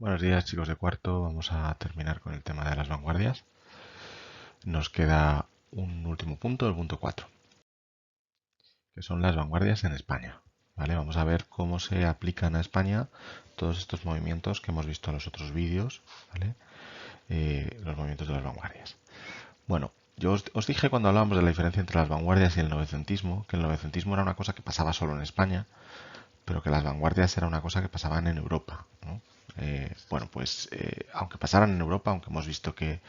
Buenos días, chicos de cuarto. Vamos a terminar con el tema de las vanguardias. Nos queda un último punto, el punto 4, que son las vanguardias en España. ¿Vale? Vamos a ver cómo se aplican a España todos estos movimientos que hemos visto en los otros vídeos, ¿vale? Los movimientos de las vanguardias. Bueno, yo os dije cuando hablábamos de la diferencia entre las vanguardias y el novecentismo, que el novecentismo era una cosa que pasaba solo en España, pero que las vanguardias era una cosa que pasaban en Europa, ¿no? Aunque pasaran en Europa, aunque hemos visto que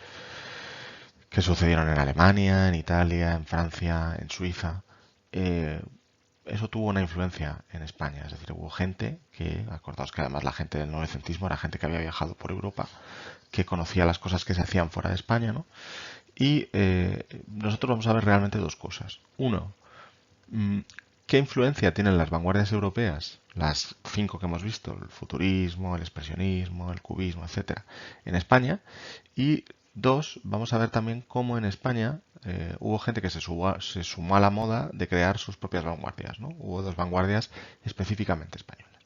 sucedieron en Alemania, en Italia, en Francia, en Suiza, eh, eso tuvo una influencia en España. Es decir, hubo gente que, acordaos que además la gente del novecentismo era gente que había viajado por Europa, que conocía las cosas que se hacían fuera de España, ¿no? Y nosotros vamos a ver realmente dos cosas. Uno, ¿qué influencia tienen las vanguardias europeas, las cinco que hemos visto, el futurismo, el expresionismo, el cubismo, etcétera, en España? Y dos, vamos a ver también cómo en España hubo gente que se sumó a la moda de crear sus propias vanguardias, ¿no? Hubo dos vanguardias específicamente españolas.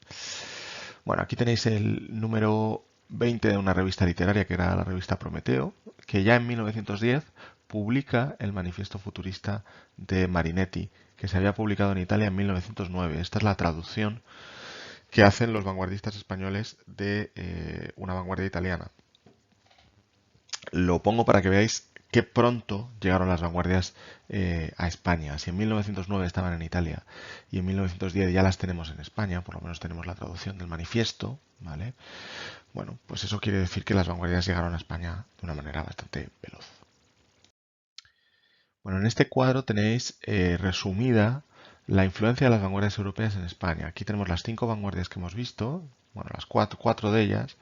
Bueno, aquí tenéis el número 20 de una revista literaria que era la revista Prometeo, que ya en 1910 publica el manifiesto futurista de Marinetti, que se había publicado en Italia en 1909. Esta es la traducción que hacen los vanguardistas españoles de una vanguardia italiana. Lo pongo para que veáis qué pronto llegaron las vanguardias a España. Si en 1909 estaban en Italia y en 1910 ya las tenemos en España, por lo menos tenemos la traducción del manifiesto, ¿vale? Bueno, pues eso quiere decir que las vanguardias llegaron a España de una manera bastante veloz. Bueno, en este cuadro tenéis resumida la influencia de las vanguardias europeas en España. Aquí tenemos las cinco vanguardias que hemos visto, bueno, las cuatro de ellas,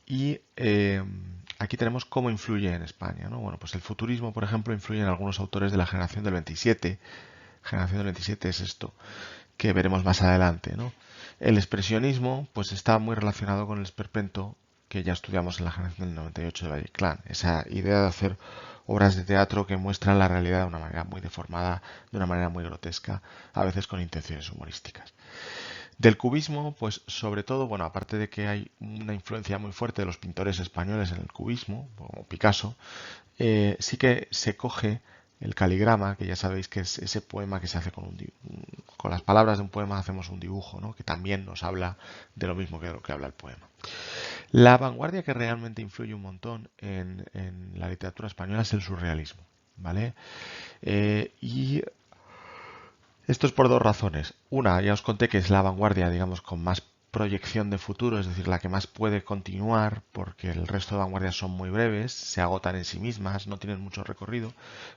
y aquí tenemos cómo influye en España, ¿no? Bueno, pues el futurismo, por ejemplo, influye en algunos autores de la generación del 27. Generación del 27 es esto, que veremos más adelante, ¿no? El expresionismo, pues está muy relacionado con el esperpento que ya estudiamos en la generación del 98 de Valle-Inclán. Esa idea de hacer obras de teatro que muestran la realidad de una manera muy deformada, de una manera muy grotesca, a veces con intenciones humorísticas. Del cubismo, pues sobre todo, bueno, aparte de que hay una influencia muy fuerte de los pintores españoles en el cubismo, como Picasso, sí que se coge el caligrama, que ya sabéis que es ese poema que se hace con las palabras de un poema hacemos un dibujo, ¿no? Que también nos habla de lo mismo que de lo que habla el poema. La vanguardia que realmente influye un montón en la literatura española es el surrealismo, ¿vale? Y esto es por dos razones. Una, ya os conté que es la vanguardia, digamos, con más proyección de futuro, es decir, la que más puede continuar, porque el resto de vanguardias son muy breves, se agotan en sí mismas, no tienen mucho recorrido,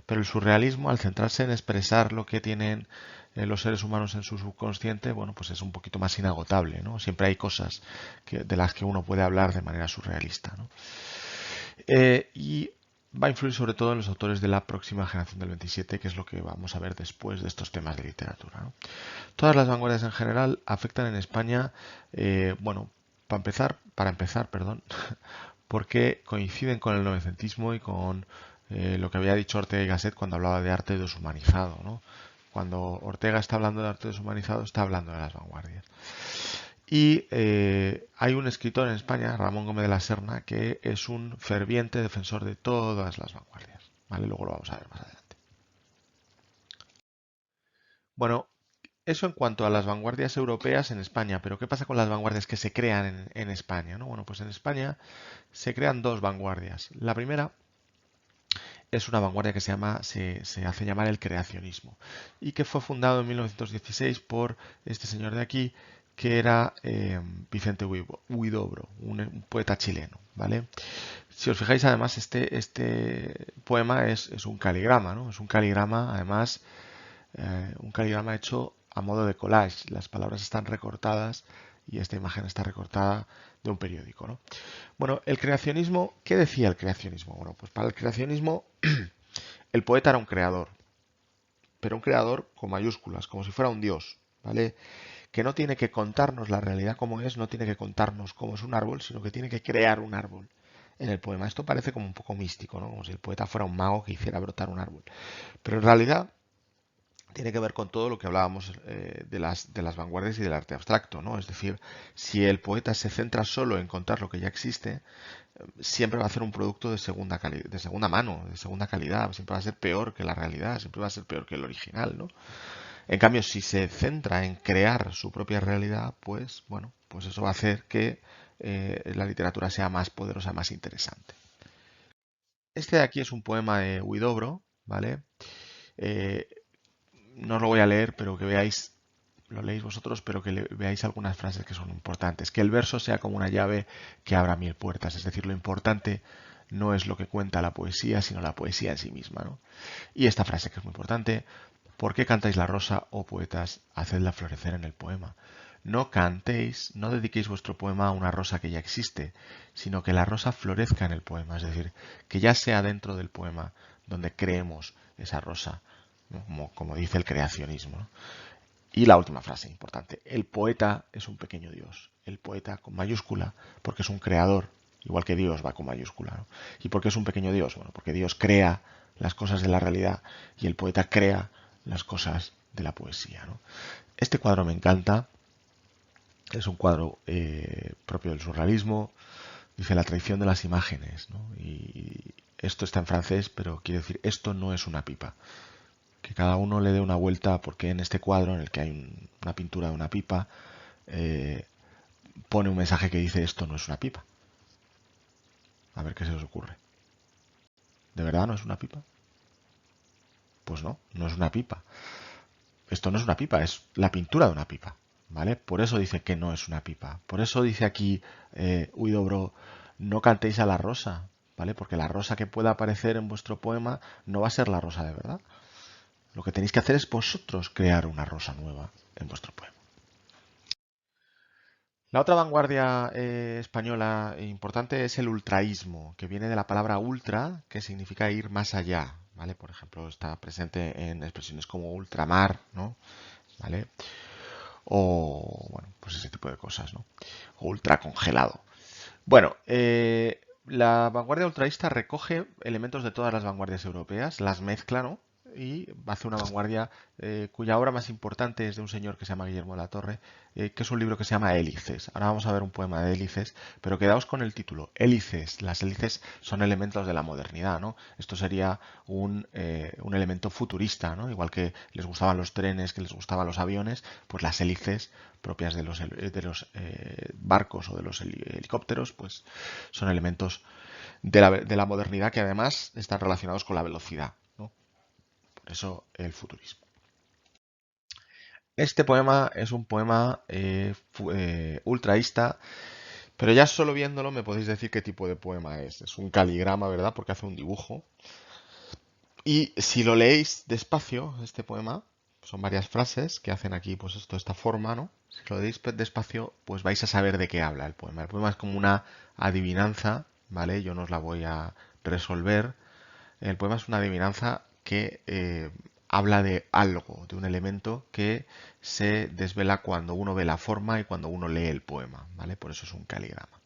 pero el surrealismo, al centrarse en expresar lo que tienen los seres humanos en su subconsciente, bueno, pues es un poquito más inagotable, ¿no? Siempre hay cosas de las que uno puede hablar de manera surrealista, ¿no? Y va a influir sobre todo en los autores de la próxima generación del 27, que es lo que vamos a ver después de estos temas de literatura, ¿no? Todas las vanguardias en general afectan en España, bueno, para empezar, perdón, porque coinciden con el novecentismo y con lo que había dicho Ortega y Gasset cuando hablaba de arte deshumanizado, ¿no? Cuando Ortega está hablando de arte deshumanizado, está hablando de las vanguardias. Y hay un escritor en España, Ramón Gómez de la Serna, que es un ferviente defensor de todas las vanguardias. ¿Vale? Luego lo vamos a ver más adelante. Bueno, eso en cuanto a las vanguardias europeas en España, pero ¿qué pasa con las vanguardias que se crean en España? ¿No? Bueno, pues en España se crean dos vanguardias. La primera es una vanguardia que se hace llamar el creacionismo y que fue fundado en 1916 por este señor de aquí, que era Vicente Huidobro, un poeta chileno, ¿vale? Si os fijáis, además, este poema es un caligrama, ¿no? Es un caligrama, además, un caligrama hecho a modo de collage. Las palabras están recortadas y esta imagen está recortada de un periódico, ¿no? Bueno, el creacionismo, ¿qué decía el creacionismo? Bueno, pues para el creacionismo el poeta era un creador, pero un creador con mayúsculas, como si fuera un dios, ¿vale? Que no tiene que contarnos la realidad como es, no tiene que contarnos cómo es un árbol, sino que tiene que crear un árbol en el poema. Esto parece como un poco místico, ¿no? Como si el poeta fuera un mago que hiciera brotar un árbol. Pero en realidad tiene que ver con todo lo que hablábamos de las vanguardias y del arte abstracto, ¿no? Es decir, si el poeta se centra solo en contar lo que ya existe, siempre va a hacer un producto de de segunda mano, de segunda calidad, siempre va a ser peor que la realidad, siempre va a ser peor que el original, ¿no? En cambio, si se centra en crear su propia realidad, pues bueno, pues eso va a hacer que la literatura sea más poderosa, más interesante. Este de aquí es un poema de Huidobro, ¿vale? Eh, no os lo voy a leer, pero que veáis, lo leéis vosotros, pero que veáis algunas frases que son importantes. Que el verso sea como una llave que abra mil puertas. Es decir, lo importante no es lo que cuenta la poesía, sino la poesía en sí misma, ¿no? Y esta frase que es muy importante: ¿por qué cantáis la rosa, oh poetas? Hacedla florecer en el poema. No cantéis, no dediquéis vuestro poema a una rosa que ya existe, sino que la rosa florezca en el poema, es decir, que ya sea dentro del poema donde creemos esa rosa, ¿no? Como dice el creacionismo, ¿no? Y la última frase importante: el poeta es un pequeño Dios. El poeta con mayúscula, porque es un creador, igual que Dios va con mayúscula, ¿no? ¿Y por qué es un pequeño Dios? Bueno, porque Dios crea las cosas de la realidad y el poeta crea las cosas de la poesía, ¿no? Este cuadro me encanta, es un cuadro propio del surrealismo, dice la traición de las imágenes, ¿no? Y esto está en francés, pero quiere decir esto no es una pipa. Que cada uno le dé una vuelta, porque en este cuadro, en el que hay una pintura de una pipa, eh, pone un mensaje que dice esto no es una pipa. A ver qué se os ocurre. ¿De verdad no es una pipa? Pues no, no es una pipa. Esto no es una pipa, es la pintura de una pipa, ¿vale? Por eso dice que no es una pipa. Por eso dice aquí Huidobro: no cantéis a la rosa, ¿vale? Porque la rosa que pueda aparecer en vuestro poema no va a ser la rosa de verdad. Lo que tenéis que hacer es vosotros crear una rosa nueva en vuestro poema. La otra vanguardia española importante es el ultraísmo, que viene de la palabra ultra, que significa ir más allá, ¿vale? Por ejemplo, está presente en expresiones como ultramar, ¿no? ¿Vale? O, bueno, pues ese tipo de cosas, ¿no? O ultracongelado. Bueno, la vanguardia ultraísta recoge elementos de todas las vanguardias europeas, las mezcla, ¿no? Y hace una vanguardia cuya obra más importante es de un señor que se llama Guillermo de la Torre, que es un libro que se llama Hélices. Ahora vamos a ver un poema de Hélices, pero quedaos con el título, Hélices. Las hélices son elementos de la modernidad, ¿no? Esto sería un elemento futurista, ¿no? Igual que les gustaban los trenes, que les gustaban los aviones, pues las hélices propias de los barcos o de los helicópteros, pues son elementos de la modernidad que además están relacionados con la velocidad, ¿no? Por eso el futurismo. Este poema es un poema ultraísta, pero ya solo viéndolo me podéis decir qué tipo de poema es. Es un caligrama, ¿verdad? Porque hace un dibujo. Y si lo leéis despacio, este poema, son varias frases que hacen aquí, pues esto, esta forma, ¿no? Si lo leéis despacio, pues vais a saber de qué habla el poema. El poema es como una adivinanza, ¿vale? Yo no os la voy a resolver. El poema es una adivinanza que habla de algo, de un elemento que se desvela cuando uno ve la forma y cuando uno lee el poema, ¿vale? Por eso es un caligrama.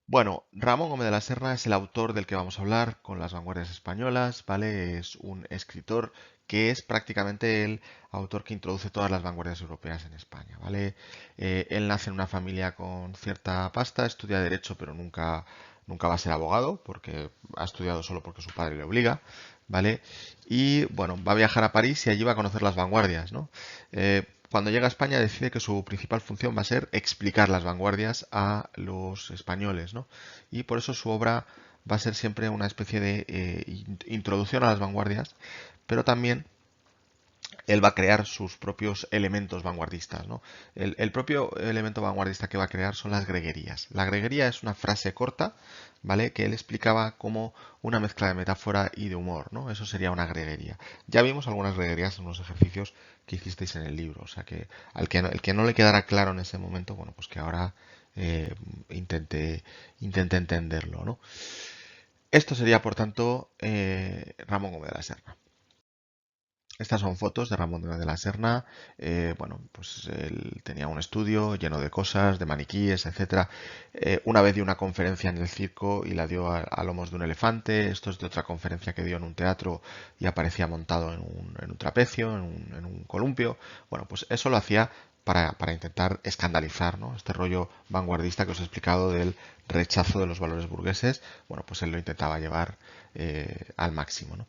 Bueno, Ramón Gómez de la Serna es el autor del que vamos a hablar con las vanguardias españolas, ¿vale? Es un escritor que es prácticamente el autor que introduce todas las vanguardias europeas en España, ¿vale? Él nace en una familia con cierta pasta, estudia Derecho, pero nunca va a ser abogado, porque ha estudiado solo porque su padre le obliga, ¿vale? Y bueno, va a viajar a París y allí va a conocer las vanguardias, ¿no? Cuando llega a España decide que su principal función va a ser explicar las vanguardias a los españoles, ¿no? Y por eso su obra va a ser siempre una especie de introducción a las vanguardias, pero también él va a crear sus propios elementos vanguardistas, ¿no? El propio elemento vanguardista que va a crear son las greguerías. La greguería es una frase corta, ¿vale? Que él explicaba como una mezcla de metáfora y de humor, ¿no? Eso sería una greguería. Ya vimos algunas greguerías en unos ejercicios que hicisteis en el libro, o sea que el que no le quedara claro en ese momento, bueno, pues que ahora eh, intente, intente entenderlo, ¿no? Esto sería, por tanto, Ramón Gómez de la Serna. Estas son fotos de Ramón de la Serna. Bueno, pues él tenía un estudio lleno de cosas, de maniquíes, etcétera. Una vez dio una conferencia en el circo y la dio a lomos de un elefante. Esto es de otra conferencia que dio en un teatro y aparecía montado en un trapecio, en un columpio. Bueno, pues eso lo hacía para intentar escandalizar, ¿no? Este rollo vanguardista que os he explicado del rechazo de los valores burgueses. Bueno, pues él lo intentaba llevar al máximo, ¿no?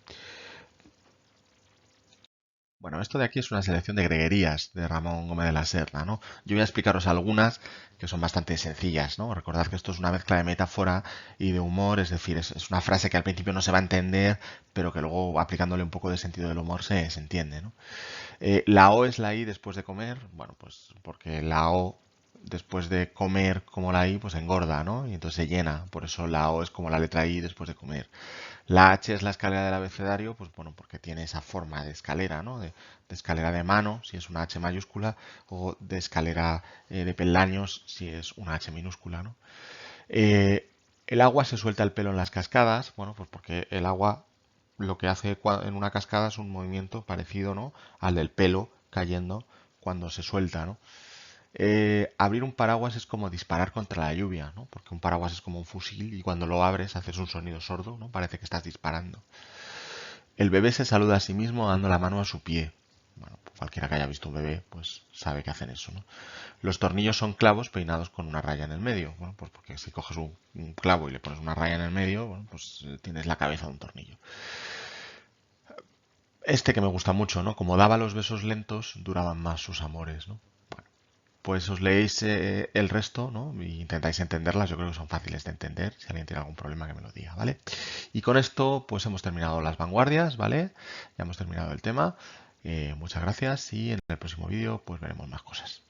Bueno, esto de aquí es una selección de greguerías de Ramón Gómez de la Serna, ¿no? Yo voy a explicaros algunas que son bastante sencillas, ¿no? Recordad que esto es una mezcla de metáfora y de humor, es decir, es una frase que al principio no se va a entender, pero que luego aplicándole un poco de sentido del humor se entiende, ¿no? La O es la I después de comer, bueno, pues porque la O después de comer como la I, pues engorda, ¿no? Y entonces se llena, por eso la O es como la letra I después de comer. La H es la escalera del abecedario, pues bueno, porque tiene esa forma de escalera, ¿no? De escalera de mano, si es una H mayúscula, o de escalera de peldaños, si es una H minúscula, ¿no? Eh, el agua se suelta el pelo en las cascadas, bueno, pues porque el agua lo que hace en una cascada es un movimiento parecido, ¿no? Al del pelo cayendo cuando se suelta, ¿no? Abrir un paraguas es como disparar contra la lluvia, ¿no? Porque un paraguas es como un fusil y cuando lo abres haces un sonido sordo, ¿no? Parece que estás disparando. El bebé se saluda a sí mismo dando la mano a su pie. Bueno, cualquiera que haya visto un bebé, pues sabe que hacen eso, ¿no? Los tornillos son clavos peinados con una raya en el medio. Bueno, pues porque si coges un clavo y le pones una raya en el medio, bueno, pues tienes la cabeza de un tornillo. Este que me gusta mucho, ¿no? Como daba los besos lentos, duraban más sus amores, ¿no? Pues os leéis el resto, ¿no? Y intentáis entenderlas. Yo creo que son fáciles de entender. Si alguien tiene algún problema, que me lo diga, ¿vale? Y con esto, pues hemos terminado las vanguardias, ¿vale? Ya hemos terminado el tema. Muchas gracias y en el próximo vídeo, pues veremos más cosas.